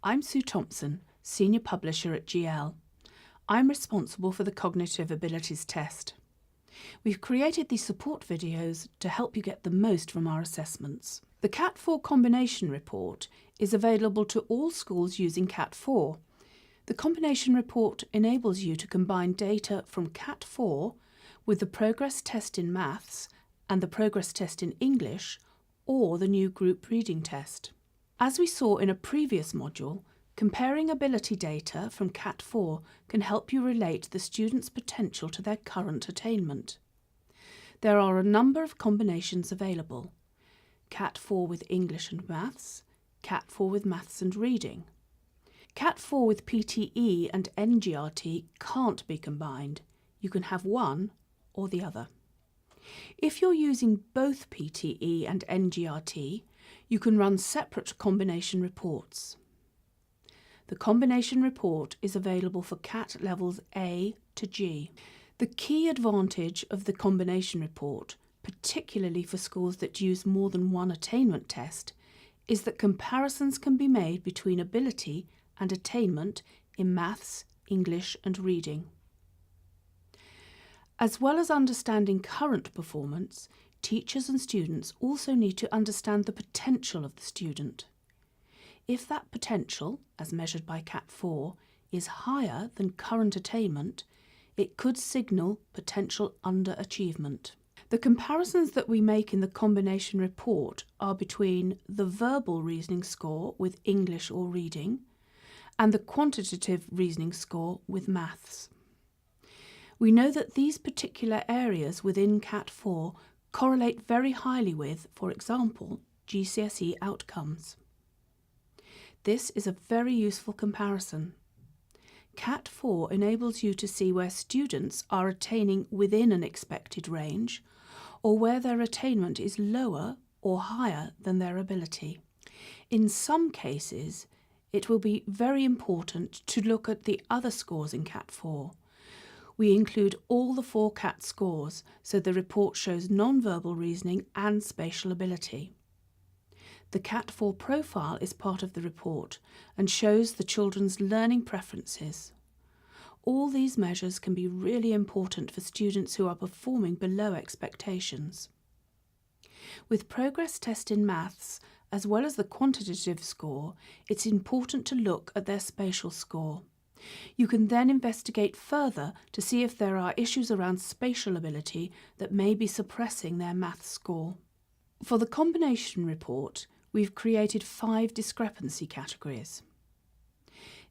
I'm Sue Thompson, Senior Publisher at GL. I'm responsible for the Cognitive Abilities Test. We've created these support videos to help you get the most from our assessments. The CAT4 Combination Report is available to all schools using CAT4. The Combination Report enables you to combine data from CAT4 with the Progress Test in Maths and the Progress Test in English, or the new Group Reading Test. As we saw in a previous module, comparing ability data from CAT4 can help you relate the student's potential to their current attainment. There are a number of combinations available: CAT4 with English and Maths, CAT4 with Maths and Reading. CAT4 with PTE and NGRT can't be combined. You can have one or the other. If you're using both PTE and NGRT, you can run separate combination reports. The combination report is available for CAT levels A to G. The key advantage of the combination report, particularly for schools that use more than one attainment test, is that comparisons can be made between ability and attainment in Maths, English and Reading. As well as understanding current performance, teachers and students also need to understand the potential of the student. If that potential, as measured by CAT4, is higher than current attainment, it could signal potential underachievement. The comparisons that we make in the combination report are between the verbal reasoning score with English or Reading and the quantitative reasoning score with Maths. We know that these particular areas within CAT4 correlate very highly with, for example, GCSE outcomes. This is a very useful comparison. CAT4 enables you to see where students are attaining within an expected range, or where their attainment is lower or higher than their ability. In some cases, it will be very important to look at the other scores in CAT4. We include all the 4 CAT scores, so the report shows non-verbal reasoning and spatial ability. The CAT4 profile is part of the report and shows the children's learning preferences. All these measures can be really important for students who are performing below expectations. With Progress Test in Maths, as well as the quantitative score, it's important to look at their spatial score. You can then investigate further to see if there are issues around spatial ability that may be suppressing their maths score. For the combination report, we've created 5 discrepancy categories.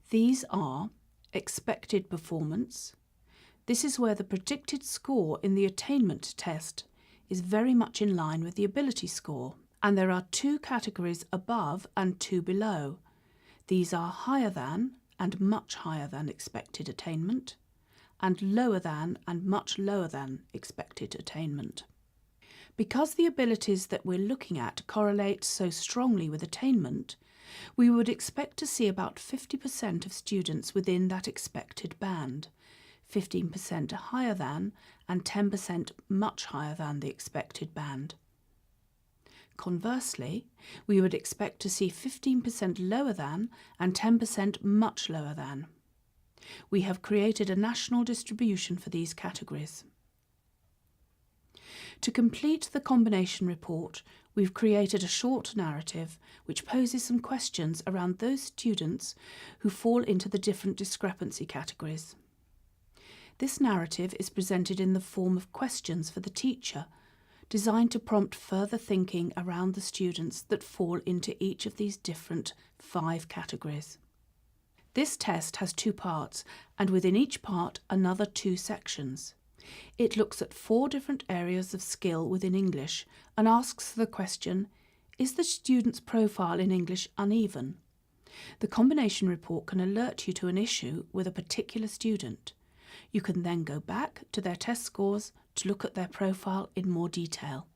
These are expected performance. This is where the predicted score in the attainment test is very much in line with the ability score. And there are 2 categories above and 2 below. These are higher than and much higher than expected attainment, and lower than and much lower than expected attainment. Because the abilities that we're looking at correlate so strongly with attainment, we would expect to see about 50% of students within that expected band, 15% higher than and 10% much higher than the expected band. Conversely, we would expect to see 15% lower than and 10% much lower than. We have created a national distribution for these categories. To complete the combination report, we've created a short narrative which poses some questions around those students who fall into the different discrepancy categories. This narrative is presented in the form of questions for the teacher, designed to prompt further thinking around the students that fall into each of these different 5 categories. This test has 2 parts, and within each part another 2 sections. It looks at 4 different areas of skill within English and asks the question, is the student's profile in English uneven? The combination report can alert you to an issue with a particular student. You can then go back to their test scores to look at their profile in more detail.